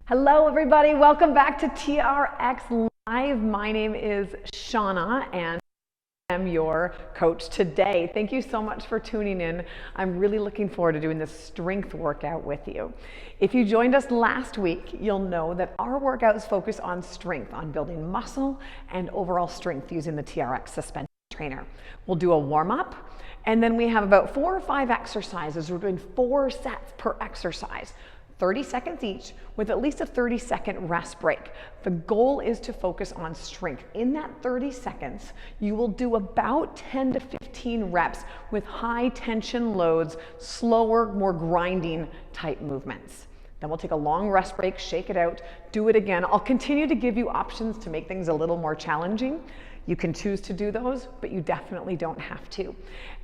Hello everybody, welcome back to TRX Live. My name is Shana and I am your coach today. Thank you so much for tuning in. I'm really looking forward to doing this strength workout with you. If you joined us last week, you'll know that our workouts focus on strength, on building muscle and overall strength using the TRX suspension trainer. We'll do a warm-up and then we have about 4 or 5 exercises. We're doing 4 sets per exercise. 30 seconds each with at least a 30-second rest break. The goal is to focus on strength. In that 30 seconds, you will do about 10 to 15 reps with high tension loads, slower, more grinding type movements. Then we'll take a long rest break, shake it out, do it again. I'll continue to give you options to make things a little more challenging. You can choose to do those, but you definitely don't have to.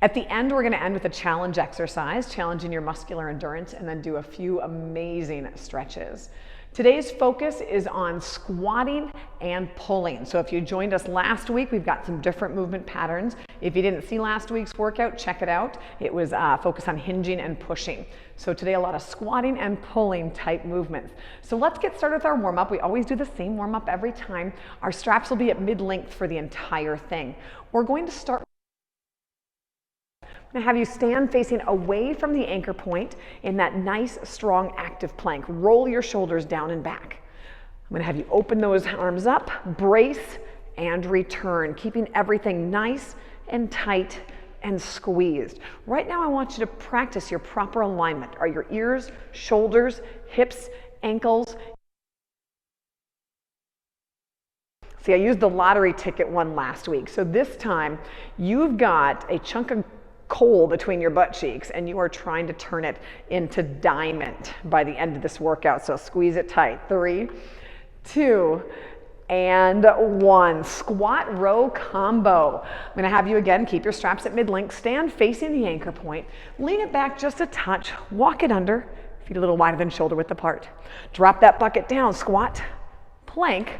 At the end, we're gonna end with a challenge exercise, challenging your muscular endurance, and then do a few amazing stretches. Today's focus is on squatting and pulling. So if you joined us last week, we've got some different movement patterns. If you didn't see last week's workout, check it out. It was focused on hinging and pushing. So today, a lot of squatting and pulling type movements. So let's get started with our warm-up. We always do the same warm-up every time. Our straps will be at mid-length for the entire thing. We're going to start. I'm gonna have you stand facing away from the anchor point in that nice, strong, active plank. Roll your shoulders down and back. I'm gonna have you open those arms up, brace, and return, keeping everything nice and tight and squeezed. Right now, I want you to practice your proper alignment. Are your ears, shoulders, hips, ankles? See, I used the lottery ticket one last week. So this time, you've got a chunk of coal between your butt cheeks and you are trying to turn it into diamond by the end of this workout. So squeeze it tight. 3, 2, and 1. Squat row combo. I'm gonna have you again, keep your straps at mid-length, stand facing the anchor point, lean it back just a touch, walk it under, feet a little wider than shoulder width apart. Drop that bucket down, squat, plank,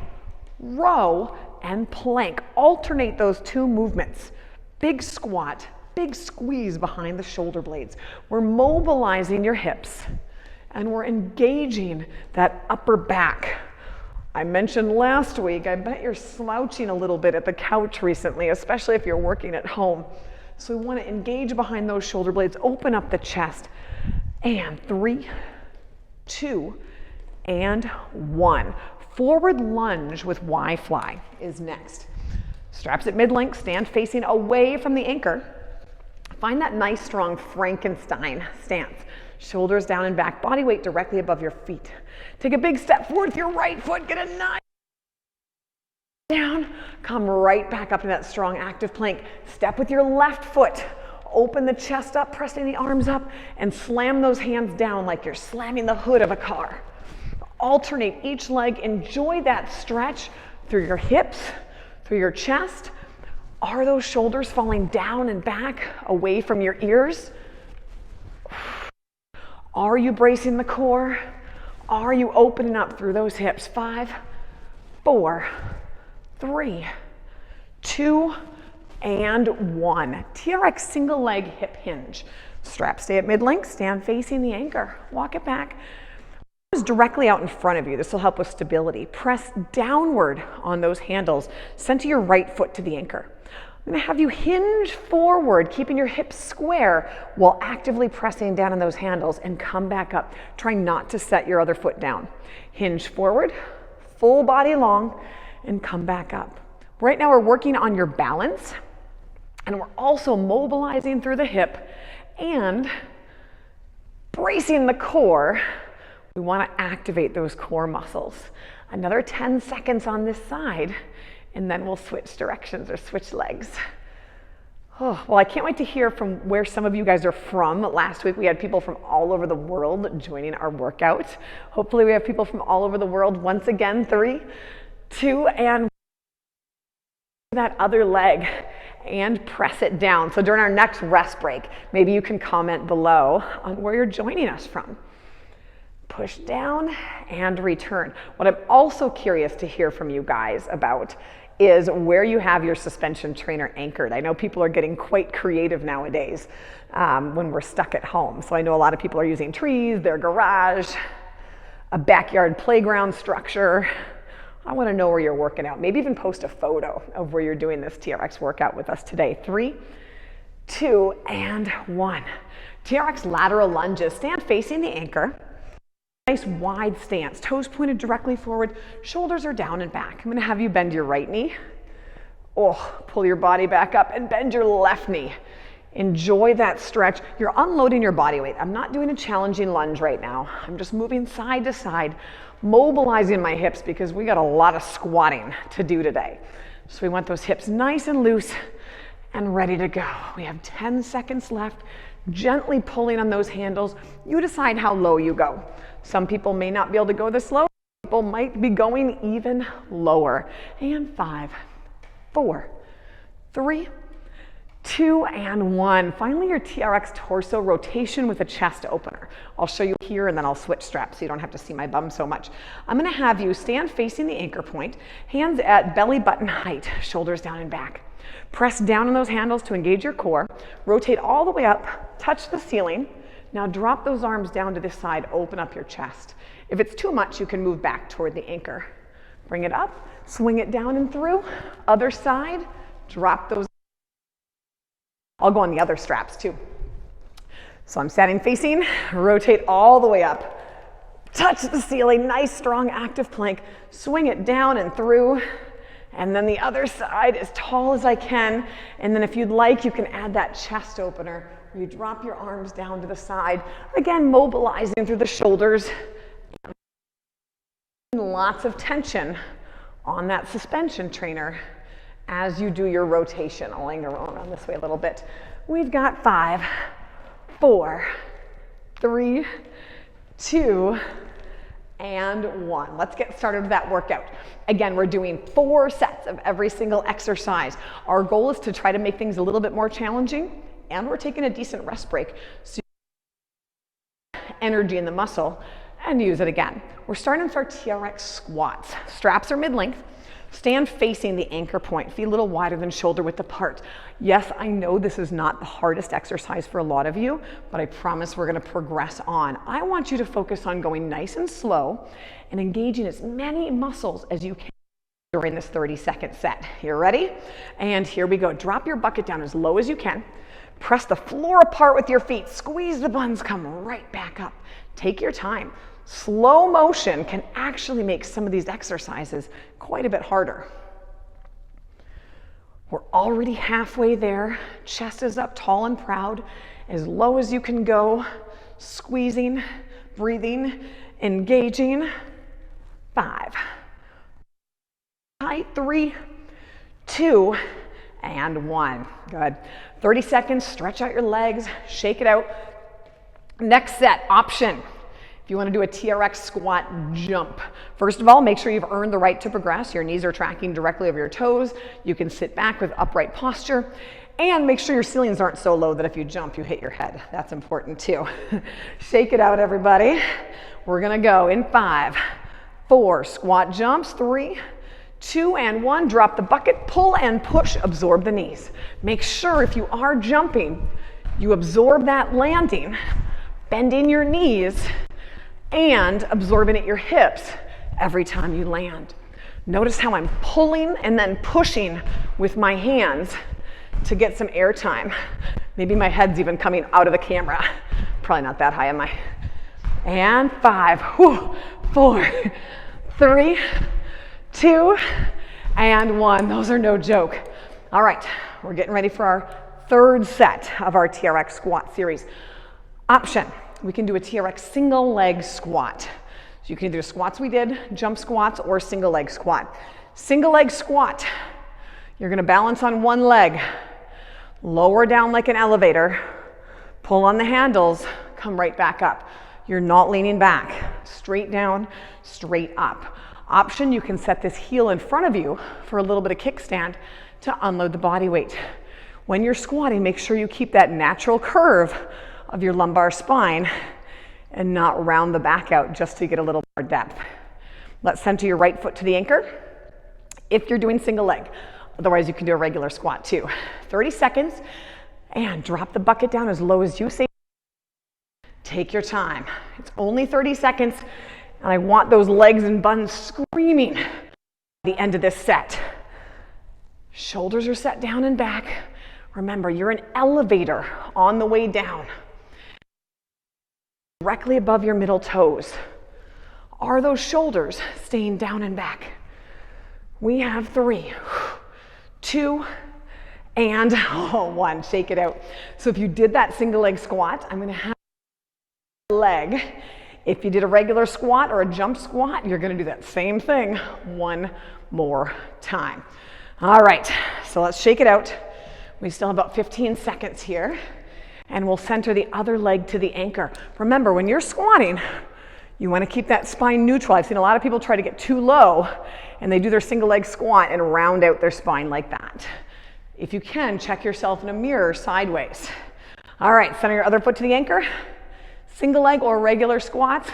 row, and plank. Alternate those 2 movements. Big squat, big squeeze behind the shoulder blades. We're mobilizing your hips and we're engaging that upper back. I mentioned last week, I bet you're slouching a little bit at the couch recently, especially if you're working at home. So we want to engage behind those shoulder blades, open up the chest, and 3, 2, and 1. Forward lunge with Y fly is next. Straps at mid-length, stand facing away from the anchor. Find that nice, strong Frankenstein stance. Shoulders down and back, body weight directly above your feet. Take a big step forward with your right foot, get a nice down, come right back up in that strong active plank. Step with your left foot, open the chest up, pressing the arms up, and slam those hands down like you're slamming the hood of a car. Alternate each leg, enjoy that stretch through your hips, through your chest. Are those shoulders falling down and back away from your ears? Are you bracing the core? Are you opening up through those hips? 5, 4, 3, 2, and 1. TRX single leg hip hinge. Straps stay at mid-length, stand facing the anchor. Walk it back. Arms directly out in front of you. This will help with stability. Press downward on those handles. Center your right foot to the anchor. I'm gonna have you hinge forward, keeping your hips square while actively pressing down on those handles and come back up. Try not to set your other foot down. Hinge forward, full body long, and come back up. Right now we're working on your balance and we're also mobilizing through the hip and bracing the core. We wanna activate those core muscles. Another 10 seconds on this side. And then we'll switch directions or switch legs. Oh, well, I can't wait to hear from where some of you guys are from. Last week, we had people from all over the world joining our workout. Hopefully, we have people from all over the world once again. 3, 2, and that other leg and press it down. So during our next rest break, maybe you can comment below on where you're joining us from. Push down and return. What I'm also curious to hear from you guys about is where you have your suspension trainer anchored. I know people are getting quite creative nowadays when we're stuck at home. So I know a lot of people are using trees, their garage. a backyard playground structure. I want to know where you're working out. Maybe even post a photo of where you're doing this TRX workout with us today. 3, 2, and 1. TRX lateral lunges. Stand facing the anchor. Nice wide stance. Toes pointed directly forward. Shoulders are down and back. I'm going to have you bend your right knee. Oh, pull your body back up and bend your left knee. Enjoy that stretch. You're unloading your body weight. I'm not doing a challenging lunge right now. I'm just moving side to side, mobilizing my hips because we got a lot of squatting to do today. So we want those hips nice and loose and ready to go. We have 10 seconds left. Gently pulling on those handles. You decide how low you go. Some people may not be able to go this low. People might be going even lower. And 5, 4, 3, 2, and 1. Finally, your TRX torso rotation with a chest opener. I'll show you here and then I'll switch straps so you don't have to see my bum so much. I'm going to have you stand facing the anchor point, hands at belly button height, shoulders down and back. Press down on those handles to engage your core. Rotate all the way up, touch the ceiling. Now drop those arms down to this side, open up your chest. If it's too much, you can move back toward the anchor. Bring it up, swing it down and through. Other side, drop those. I'll go on the other straps too. So I'm standing facing, rotate all the way up. Touch the ceiling, nice strong active plank. Swing it down and through. And then the other side as tall as I can. And then if you'd like, you can add that chest opener where you drop your arms down to the side. Again, mobilizing through the shoulders. Lots of tension on that suspension trainer as you do your rotation. I'll angle around this way a little bit. We've got 5, 4, 3, 2, and 1. Let's get started with that workout. Again, we're doing 4 sets of every single exercise. Our goal is to try to make things a little bit more challenging, and we're taking a decent rest break so you have energy in the muscle and use it again. We're starting with our TRX squats. Straps are mid-length. Stand facing the anchor point, feet a little wider than shoulder width apart. Yes, I know this is not the hardest exercise for a lot of you, but I promise we're gonna progress on. I want you to focus on going nice and slow and engaging as many muscles as you can during this 30-second set. You ready? And here we go. Drop your bucket down as low as you can. Press the floor apart with your feet. Squeeze the buns, come right back up. Take your time. Slow motion can actually make some of these exercises quite a bit harder. We're already halfway there. Chest is up tall and proud, as low as you can go. Squeezing, breathing, engaging. 5, 3, 2, and 1. Good. 30 seconds, stretch out your legs, shake it out. Next set, option. If you want to do a TRX squat jump, first of all, make sure you've earned the right to progress. Your knees are tracking directly over your toes. You can sit back with upright posture. And make sure your ceilings aren't so low that if you jump, you hit your head. That's important too. Shake it out, everybody. We're going to go in 5, 4, squat jumps, 3, 2, and 1. Drop the bucket, pull and push, absorb the knees. Make sure if you are jumping, you absorb that landing, bending your knees, and absorbing at your hips every time you land. Notice how I'm pulling and then pushing with my hands to get some air time. Maybe my head's even coming out of the camera. Probably not that high, am I? And 5, 4, 3, 2, and 1. Those are no joke. All right, we're getting ready for our 3rd set of our TRX squat series. Option. We can do a TRX single leg squat. So you can do the squats we did, jump squats, or single leg squat. Single leg squat, you're gonna balance on one leg, lower down like an elevator, pull on the handles, come right back up. You're not leaning back, straight down, straight up. Option, you can set this heel in front of you for a little bit of kickstand to unload the body weight. When you're squatting, make sure you keep that natural curve of your lumbar spine and not round the back out just to get a little more depth. Let's center your right foot to the anchor if you're doing single leg. Otherwise, you can do a regular squat too. 30 seconds and drop the bucket down as low as you say. Take your time. It's only 30 seconds And I want those legs and buns screaming at the end of this set. Shoulders are set down and back. Remember, you're an elevator on the way down. Directly above your middle toes. Are those shoulders staying down and back? We have 3, 2, and 1. Shake it out. So if you did that single leg squat, I'm going to have leg. If you did a regular squat or a jump squat, you're going to do that same thing one more time. All right, so let's shake it out. We still have about 15 seconds here, and we'll center the other leg to the anchor. Remember, when you're squatting, you want to keep that spine neutral. I've seen a lot of people try to get too low, and they do their single leg squat and round out their spine like that. If you can, check yourself in a mirror sideways. All right, center your other foot to the anchor. Single leg or regular squats.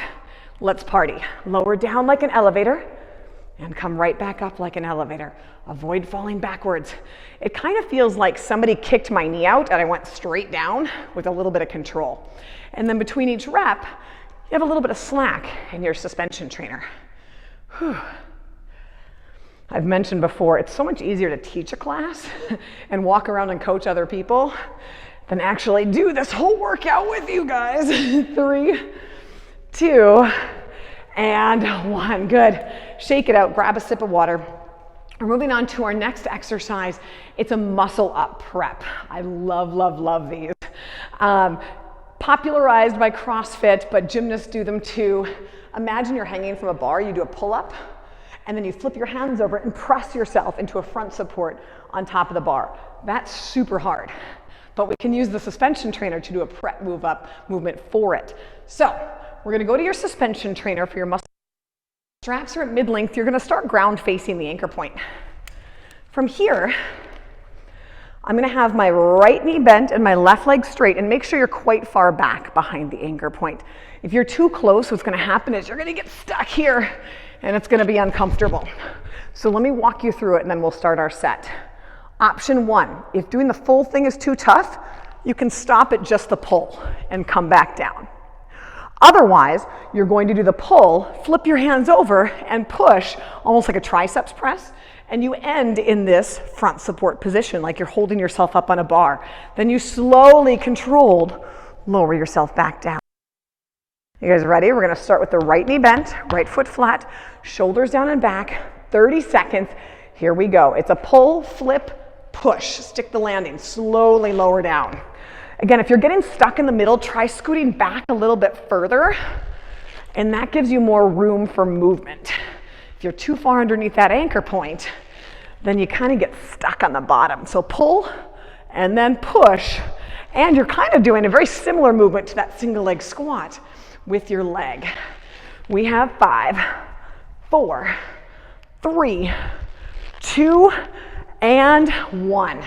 Let's party. Lower down like an elevator and come right back up like an elevator. Avoid falling backwards. It kind of feels like somebody kicked my knee out and I went straight down with a little bit of control. And then between each rep, you have a little bit of slack in your suspension trainer. Whew. I've mentioned before, it's so much easier to teach a class and walk around and coach other people than actually do this whole workout with you guys. 3, 2, and 1. Good. Shake it out. Grab a sip of water. We're moving on to our next exercise. It's a muscle up prep. I love, love, love these. Popularized by CrossFit, but gymnasts do them too. Imagine you're hanging from a bar. You do a pull-up, and then you flip your hands over and press yourself into a front support on top of the bar. That's super hard. But we can use the suspension trainer to do a prep movement for it. So we're going to go to your suspension trainer for your muscle. Straps are at mid-length. You're going to start ground facing the anchor point. From here, I'm going to have my right knee bent and my left leg straight, and make sure you're quite far back behind the anchor point. If you're too close, what's going to happen is you're going to get stuck here and it's going to be uncomfortable. So let me walk you through it and then we'll start our set. Option 1, if doing the full thing is too tough, you can stop at just the pull and come back down. Otherwise, you're going to do the pull, flip your hands over and push almost like a triceps press, and you end in this front support position like you're holding yourself up on a bar. Then you slowly, controlled, lower yourself back down. You guys ready? We're going to start with the right knee bent, right foot flat, shoulders down and back, 30 seconds. Here we go. It's a pull, flip, push. Stick the landing, slowly lower down. Again, if you're getting stuck in the middle, try scooting back a little bit further, and that gives you more room for movement. If you're too far underneath that anchor point, then you kind of get stuck on the bottom. So pull and then push, and you're kind of doing a very similar movement to that single leg squat with your leg. We have 5, 4, 3, 2, and 1.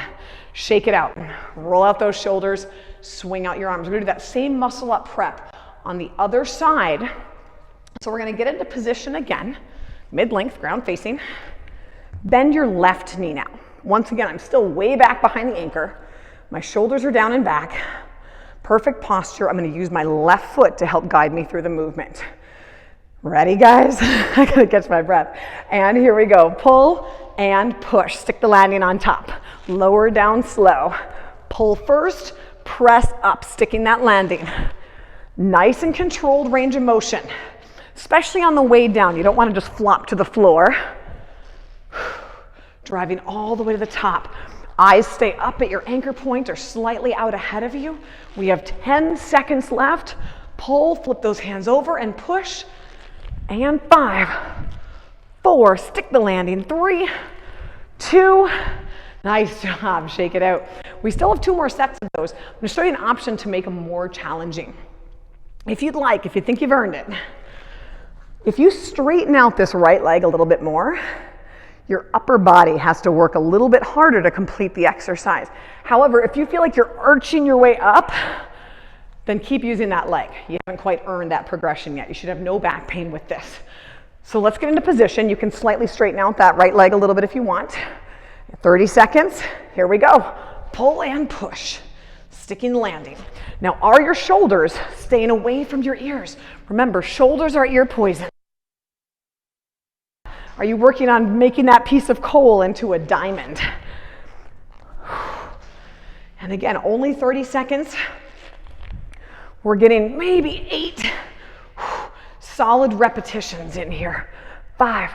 Shake it out. Roll out those shoulders, swing out your arms. We're going to do that same muscle up prep on the other side. So we're going to get into position again, mid-length, ground facing. Bend your left knee now. Once again, I'm still way back behind the anchor. My shoulders are down and back. Perfect posture. I'm going to use my left foot to help guide me through the movement. Ready, guys? I gotta catch my breath. And here we go. Pull and push. Stick the landing on top. Lower down slow. Pull first, press up, sticking that landing. Nice and controlled range of motion, especially on the way down. You don't want to just flop to the floor. Driving all the way to the top. Eyes stay up at your anchor point or slightly out ahead of you. We have 10 seconds left. Pull, flip those hands over and push. And 5, 4, stick the landing, 3, 2, nice job, shake it out. We still have 2 more sets of those. I'm going to show you an option to make them more challenging. If you'd like, if you think you've earned it, if you straighten out this right leg a little bit more, your upper body has to work a little bit harder to complete the exercise. However, if you feel like you're arching your way up, then keep using that leg. You haven't quite earned that progression yet. You should have no back pain with this. So let's get into position. You can slightly straighten out that right leg a little bit if you want. 30 seconds, here we go. Pull and push, sticking landing. Now, are your shoulders staying away from your ears? Remember, shoulders are ear poison. Are you working on making that piece of coal into a diamond? And again, only 30 seconds. We're getting maybe 8 solid repetitions in here. 5,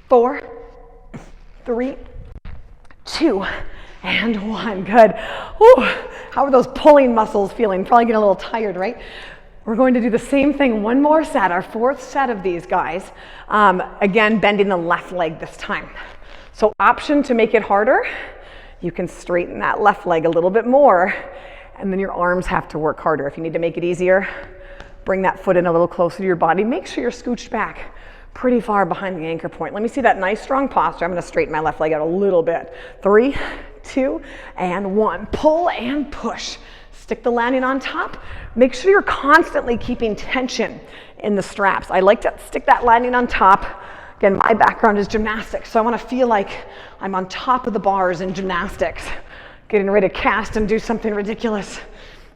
4, 3, 2, and 1. Good. Whew. How are those pulling muscles feeling? Probably getting a little tired, right? We're going to do the same thing, one more set, our 4th set of these guys. Again, bending the left leg this time. So option to make it harder, you can straighten that left leg a little bit more, and then your arms have to work harder. If you need to make it easier, bring that foot in a little closer to your body. Make sure you're scooched back pretty far behind the anchor point. Let me see that nice strong posture. I'm gonna straighten my left leg out a little bit. 3, 2, and 1. Pull and push. Stick the landing on top. Make sure you're constantly keeping tension in the straps. I like to stick that landing on top. Again, my background is gymnastics, so I want to feel like I'm on top of the bars in gymnastics, getting ready to cast and do something ridiculous.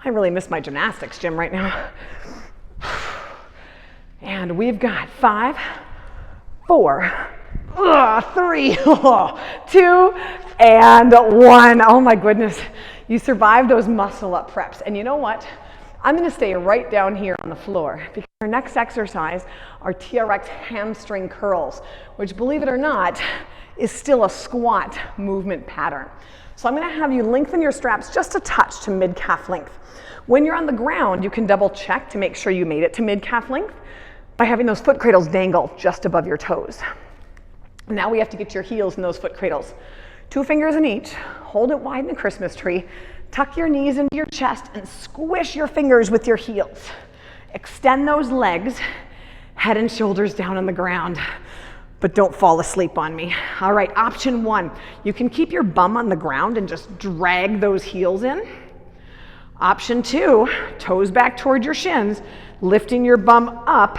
I really miss my gymnastics gym right now. And we've got 5, 4, 3, 2, and 1. Oh my goodness. You survived those muscle up preps. And you know what? I'm going to stay right down here on the floor because our next exercise are TRX Hamstring Curls, which, believe it or not, is still a squat movement pattern. So I'm going to have you lengthen your straps just a touch to mid-calf length. When you're on the ground, you can double check to make sure you made it to mid-calf length by having those foot cradles dangle just above your toes. Now we have to get your heels in those foot cradles. 2 fingers in each, hold it wide in a Christmas tree, tuck your knees into your chest and squish your fingers with your heels. Extend those legs, head and shoulders down on the ground, but don't fall asleep on me. All right, option 1, you can keep your bum on the ground and just drag those heels in. Option 2, toes back toward your shins, lifting your bum up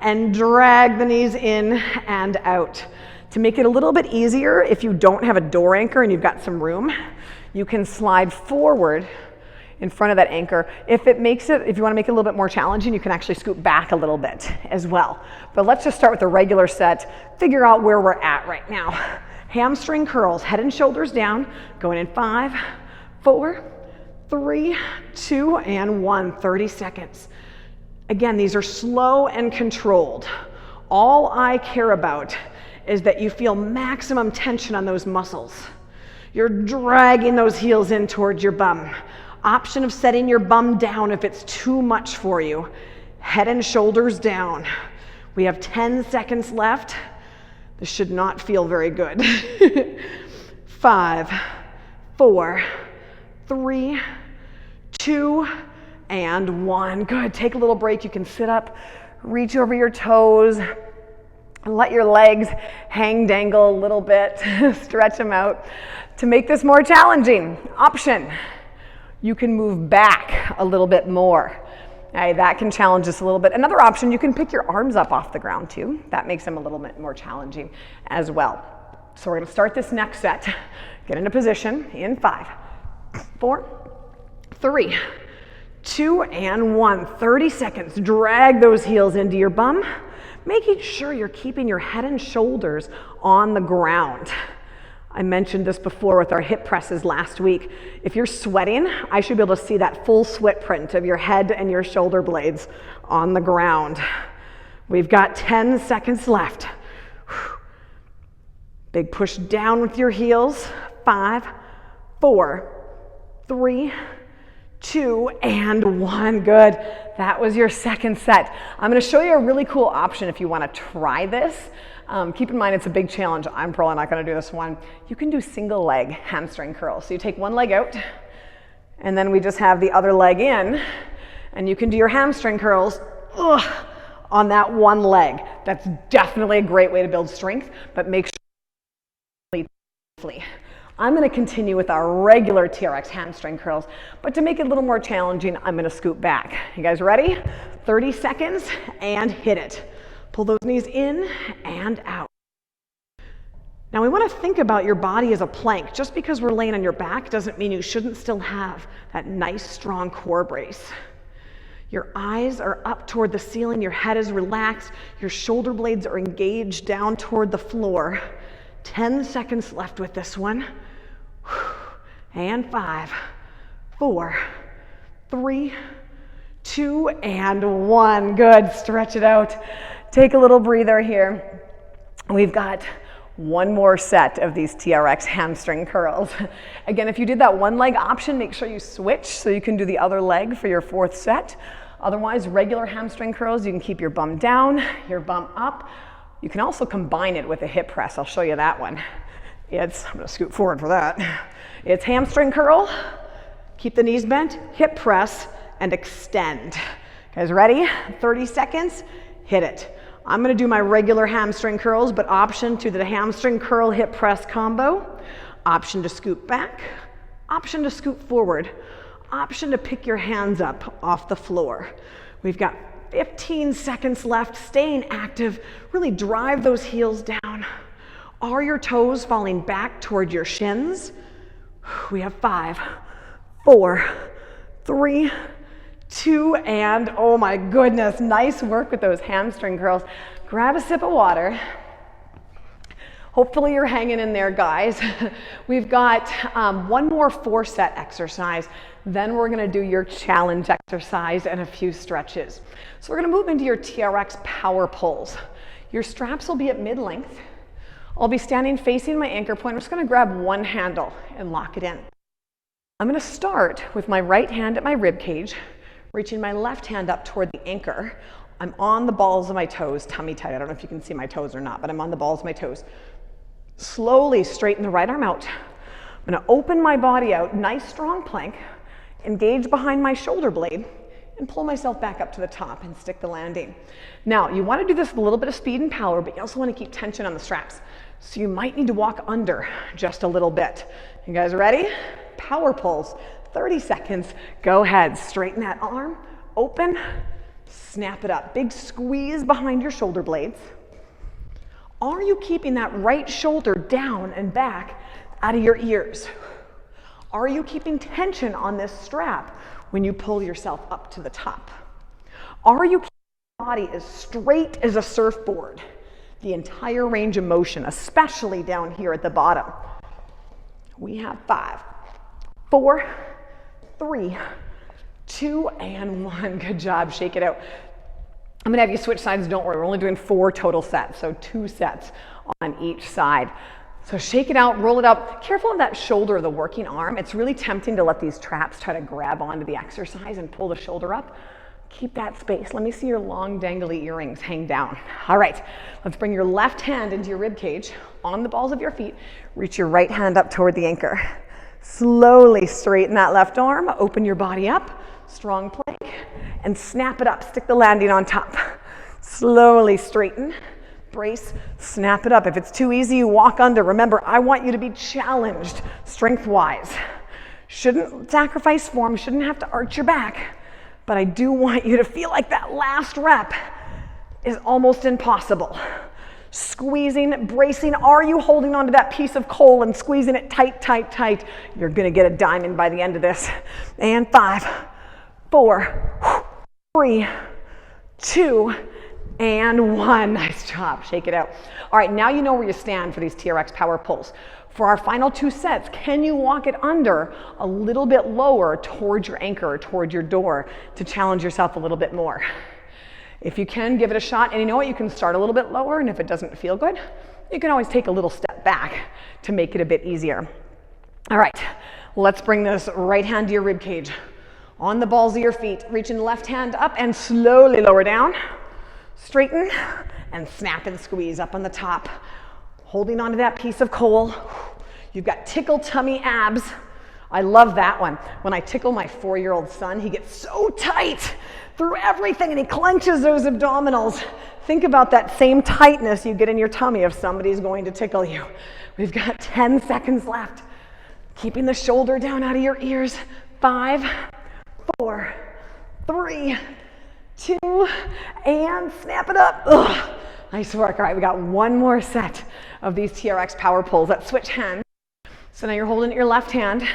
and drag the knees in and out. To make it a little bit easier, if you don't have a door anchor and you've got some room, you can slide forward in front of that anchor. If you want to make it a little bit more challenging, you can actually scoot back a little bit as well. But let's just start with the regular set, figure out where we're at right now. Hamstring curls, head and shoulders down, going in 5, 4, 3, 2, and 1, 30 seconds. Again, these are slow and controlled. All I care about is that you feel maximum tension on those muscles. You're dragging those heels in towards your bum. Option of setting your bum down if it's too much for you. Head and shoulders down. We have 10 seconds left. This should not feel very good. 5, 4, 3, 2, and 1. Good, take a little break. You can sit up, reach over your toes, and let your legs hang, dangle a little bit, stretch them out. To make this more challenging, option, you can move back a little bit more. Okay, that can challenge us a little bit. Another option, you can pick your arms up off the ground too. That makes them a little bit more challenging as well. So we're gonna start this next set. Get into position in 5, 4, 3, 2, and 1. 30 seconds. Drag those heels into your bum, making sure you're keeping your head and shoulders on the ground. I mentioned this before with our hip presses last week. If you're sweating, I should be able to see that full sweat print of your head and your shoulder blades on the ground. We've got 10 seconds left. Big push down with your heels. 5, 4, 3, 2, and 1. Good. That was your second set. I'm going to show you a really cool option if you want to try this. Keep in mind it's a big challenge. I'm probably not going to do this one. You can do single leg hamstring curls. So you take one leg out, and then we just have the other leg in, and you can do your hamstring curls on that one leg. That's definitely a great way to build strength, but make sure safely. I'm going to continue with our regular TRX hamstring curls, but to make it a little more challenging, I'm going to scoot back. You guys ready? 30 seconds and hit it. Pull those knees in and out. Now we want to think about your body as a plank. Just because we're laying on your back doesn't mean you shouldn't still have that nice strong core brace. Your eyes are up toward the ceiling, your head is relaxed, your shoulder blades are engaged down toward the floor. 10 seconds left with this one. And 5, 4, 3, 2, and 1. Good, stretch it out. Take a little breather here. We've got one more set of these TRX hamstring curls. Again, if you did that one leg option, make sure you switch so you can do the other leg for your 4th set. Otherwise, regular hamstring curls, you can keep your bum down, your bum up. You can also combine it with a hip press. I'll show you that one. I'm gonna scoot forward for that. It's hamstring curl, keep the knees bent, hip press, and extend. Guys ready? 30 seconds, hit it. I'm gonna do my regular hamstring curls, but option to the hamstring curl hip press combo, option to scoot back, option to scoot forward, option to pick your hands up off the floor. We've got 15 seconds left, staying active, really drive those heels down. Are your toes falling back toward your shins? We have 5, 4, 3, 2, and oh my goodness, nice work with those hamstring curls. Grab a sip of water. Hopefully you're hanging in there, guys. We've got one more 4-set exercise. Then we're gonna do your challenge exercise and a few stretches. So we're gonna move into your TRX Power Pulls. Your straps will be at mid-length. I'll be standing facing my anchor point. I'm just gonna grab one handle and lock it in. I'm gonna start with my right hand at my rib cage, reaching my left hand up toward the anchor. I'm on the balls of my toes, tummy tight. I don't know if you can see my toes or not, but I'm on the balls of my toes. Slowly straighten the right arm out. I'm gonna open my body out, nice strong plank, engage behind my shoulder blade, and pull myself back up to the top and stick the landing. Now, you wanna do this with a little bit of speed and power, but you also wanna keep tension on the straps. So you might need to walk under just a little bit. You guys ready? Power pulls, 30 seconds. Go ahead, straighten that arm, open, snap it up. Big squeeze behind your shoulder blades. Are you keeping that right shoulder down and back out of your ears? Are you keeping tension on this strap when you pull yourself up to the top? Are you keeping your body as straight as a surfboard? The entire range of motion, especially down here at the bottom. We have 5, 4, 3, 2, and 1. Good job, shake it out. I'm gonna have you switch sides, don't worry. We're only doing 4 total sets, so 2 sets on each side. So shake it out, roll it up. Careful of that shoulder of the working arm. It's really tempting to let these traps try to grab onto the exercise and pull the shoulder up. Keep that space. Let me see your long dangly earrings hang down. All right, let's bring your left hand into your rib cage on the balls of your feet. Reach your right hand up toward the anchor. Slowly straighten that left arm, open your body up, strong plank, and snap it up. Stick the landing on top. Slowly straighten, brace, snap it up. If it's too easy, you walk under. Remember, I want you to be challenged strength-wise. Shouldn't sacrifice form, shouldn't have to arch your back. But I do want you to feel like that last rep is almost impossible. Squeezing, bracing. Are you holding onto that piece of coal and squeezing it tight, tight, tight? You're gonna get a diamond by the end of this. And 5, 4, 3, 2, and 1. Nice job, shake it out. All right, now you know where you stand for these TRX Power Pulls. For our final 2 sets, can you walk it under a little bit lower towards your anchor, toward your door, to challenge yourself a little bit more? If you can, give it a shot. And you know what? You can start a little bit lower, and if it doesn't feel good, you can always take a little step back to make it a bit easier. All right, let's bring this right hand to your rib cage. On the balls of your feet, reaching the left hand up and slowly lower down. Straighten and snap and squeeze up on the top. Holding onto that piece of coal. You've got tickle tummy abs. I love that one. When I tickle my 4-year-old son, he gets so tight through everything and he clenches those abdominals. Think about that same tightness you get in your tummy if somebody's going to tickle you. We've got 10 seconds left. Keeping the shoulder down out of your ears. 5, 4, 3, 2, and snap it up. Ugh. Nice work. All right, we got one more set of these TRX Power Pulls. Let's switch hands. So now you're holding your left hand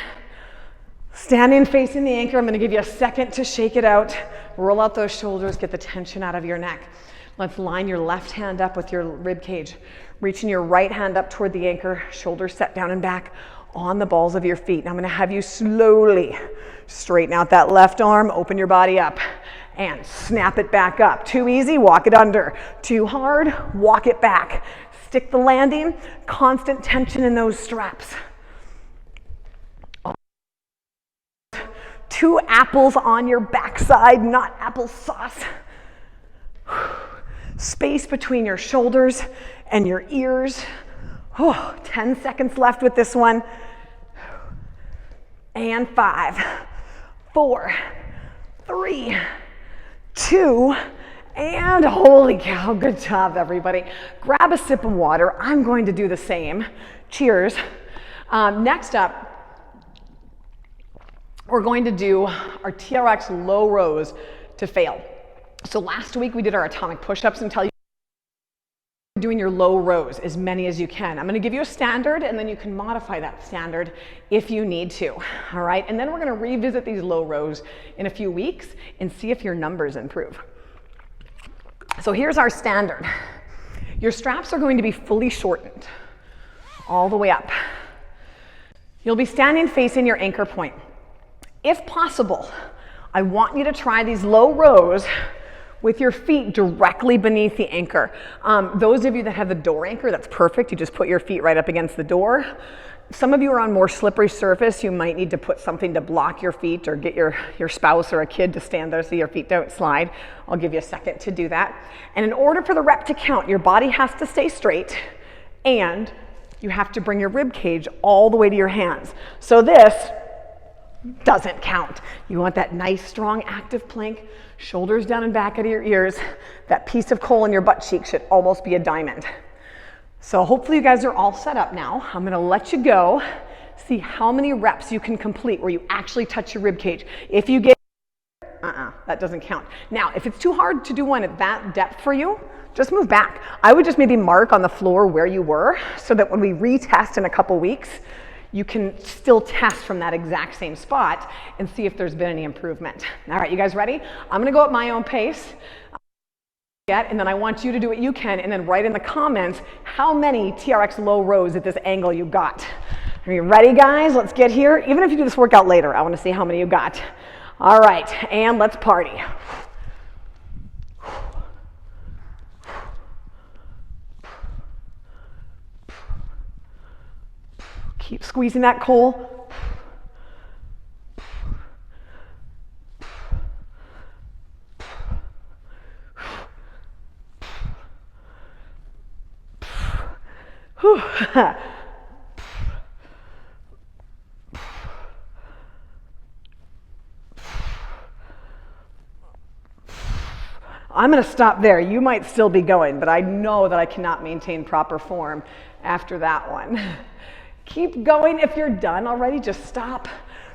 Standing facing the anchor, I'm gonna give you a second to shake it out. Roll out those shoulders, get the tension out of your neck. Let's line your left hand up with your rib cage. Reaching your right hand up toward the anchor, shoulders set down and back on the balls of your feet. Now I'm gonna have you slowly straighten out that left arm, open your body up, and snap it back up. Too easy, walk it under. Too hard, walk it back. Stick the landing, constant tension in those straps. 2 apples on your backside, not applesauce. Space between your shoulders and your ears. 10 seconds left with this one. And 5, 4, 3, 2, and holy cow, good job everybody. Grab a sip of water. I'm going to do the same. Cheers. Next up, we're going to do our TRX Low Rows to fail. So last week we did our atomic push-ups until you're doing your low rows, as many as you can. I'm gonna give you a standard and then you can modify that standard if you need to, all right? And then we're gonna revisit these low rows in a few weeks and see if your numbers improve. So here's our standard. Your straps are going to be fully shortened all the way up. You'll be standing facing your anchor point. If possible, I want you to try these low rows with your feet directly beneath the anchor. Those of you that have the door anchor, that's perfect. You just put your feet right up against the door. Some of you are on more slippery surface. You might need to put something to block your feet or get your spouse or a kid to stand there so your feet don't slide. I'll give you a second to do that. And in order for the rep to count, your body has to stay straight and you have to bring your rib cage all the way to your hands. So this doesn't count. You want that nice, strong, active plank, shoulders down and back out of your ears. That piece of coal in your butt cheek should almost be a diamond. So hopefully you guys are all set up now. I'm gonna let you go, see how many reps you can complete where you actually touch your rib cage. If you get, that doesn't count. Now, if it's too hard to do one at that depth for you, just move back. I would just maybe mark on the floor where you were so that when we retest in a couple weeks, you can still test from that exact same spot and see if there's been any improvement. All right, you guys ready? I'm gonna go at my own pace. And then I want you to do what you can and then write in the comments how many TRX low rows at this angle you got. Are you ready, guys? Let's get here. Even if you do this workout later, I wanna see how many you got. All right, and let's party. Keep squeezing that coal. I'm going to stop there. You might still be going, but I know that I cannot maintain proper form after that one. Keep going. If you're done already, just stop.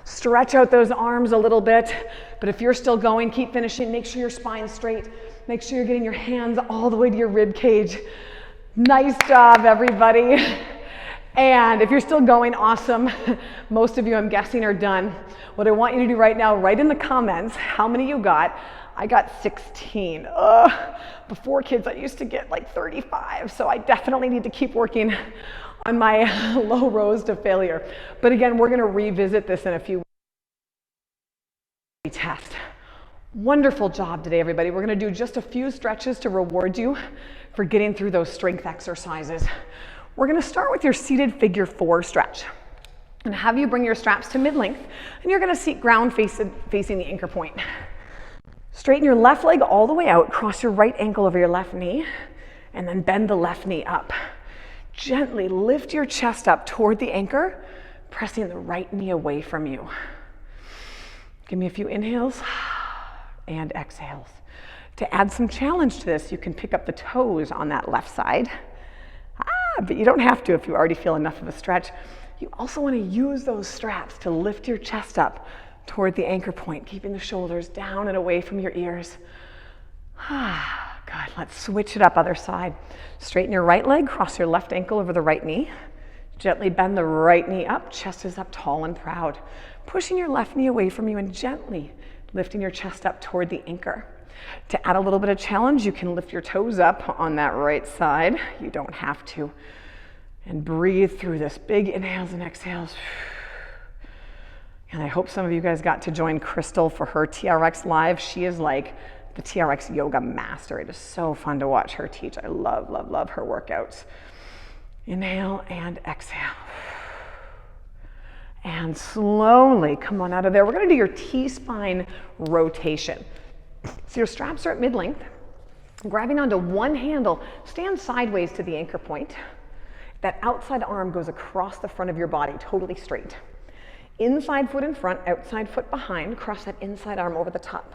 Stretch out those arms a little bit. But if you're still going, keep finishing. Make sure your spine's straight. Make sure you're getting your hands all the way to your rib cage. Nice job, everybody. And if you're still going, awesome. Most of you, I'm guessing, are done. What I want you to do right now, write in the comments how many you got. I got 16. Before kids, I used to get like 35. So I definitely need to keep working on my low rows to failure. But again, we're going to revisit this in a few weeks. Test. Wonderful job today, everybody. We're going to do just a few stretches to reward you for getting through those strength exercises. We're going to start with your seated figure 4 stretch and have you bring your straps to mid-length, and you're going to seat ground facing the anchor point. Straighten your left leg all the way out, cross your right ankle over your left knee, and then bend the left knee up. Gently lift your chest up toward the anchor, pressing the right knee away from you. Give me a few inhales and exhales. To add some challenge to this, you can pick up the toes on that left side. But you don't have to if you already feel enough of a stretch. You also want to use those straps to lift your chest up toward the anchor point, keeping the shoulders down and away from your ears. Good, let's switch it up, other side. Straighten your right leg, cross your left ankle over the right knee. Gently bend the right knee up, chest is up tall and proud. pushing your left knee away from you and gently lifting your chest up toward the anchor. To add a little bit of challenge, you can lift your toes up on that right side. You don't have to. And breathe through this. Big inhales and exhales. And I hope some of you guys got to join Crystal for her TRX Live. She is like the TRX yoga master. It is so fun to watch her teach. I love, love, love her workouts. Inhale and exhale. And slowly come on out of there. We're gonna do your T-spine rotation. So your straps are at mid-length. Grabbing onto one handle, stand sideways to the anchor point. That outside arm goes across the front of your body, totally straight. Inside foot in front, outside foot behind. Cross that inside arm over the top.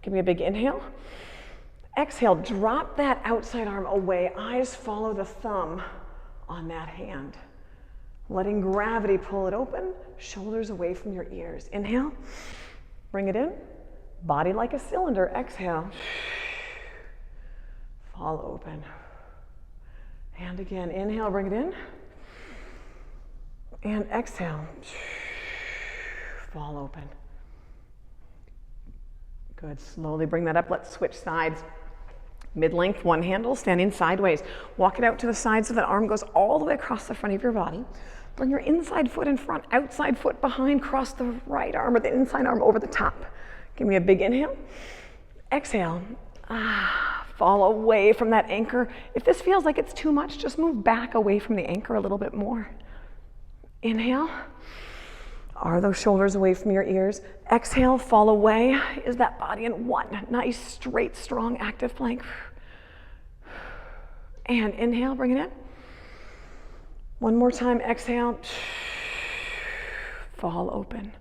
Give me a big inhale. Exhale, drop that outside arm away. Eyes follow the thumb on that hand. Letting gravity pull it open, shoulders away from your ears. Inhale, bring it in. Body like a cylinder, exhale. Fall open. And again, inhale, bring it in. And exhale. Fall open. Good, slowly bring that up. Let's switch sides. Mid-length, one handle, standing sideways. Walk it out to the side so that arm goes all the way across the front of your body. Bring your inside foot in front, outside foot behind, cross the right arm or the inside arm over the top. Give me a big inhale. Exhale. Fall away from that anchor. If this feels like it's too much, just move back away from the anchor a little bit more. Inhale. Are those shoulders away from your ears? Exhale, fall away. Is that body in one nice, straight, strong, active plank? And inhale, bring it in. One more time, exhale. Fall open.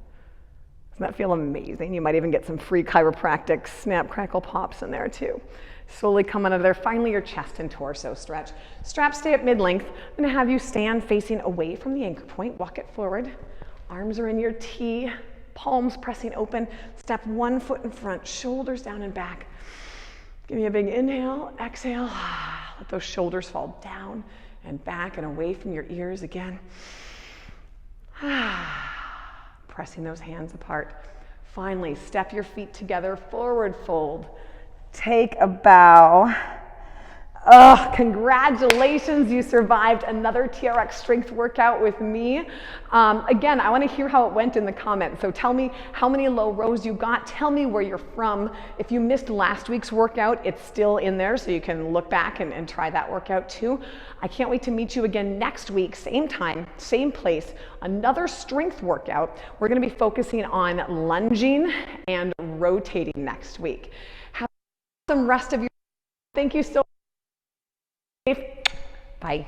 Doesn't that feel amazing? You might even get some free chiropractic snap, crackle, pops in there too. Slowly come out of there. Finally, your chest and torso stretch. Straps stay at mid-length. I'm gonna have you stand facing away from the anchor point. Walk it forward. Arms are in your T, palms pressing open. Step one foot in front, shoulders down and back. Give me a big inhale, exhale. Let those shoulders fall down and back and away from your ears again. Pressing those hands apart. Finally, step your feet together, forward fold. Take a bow. Oh, congratulations, you survived another TRX strength workout with me. Again, I want to hear how it went in the comments. So tell me how many low rows you got. Tell me where you're from. If you missed last week's workout, it's still in there, so you can look back and try that workout too. I can't wait to meet you again next week, same time, same place, another strength workout. We're going to be focusing on lunging and rotating next week. Have some rest of your. Thank you so much. Bye.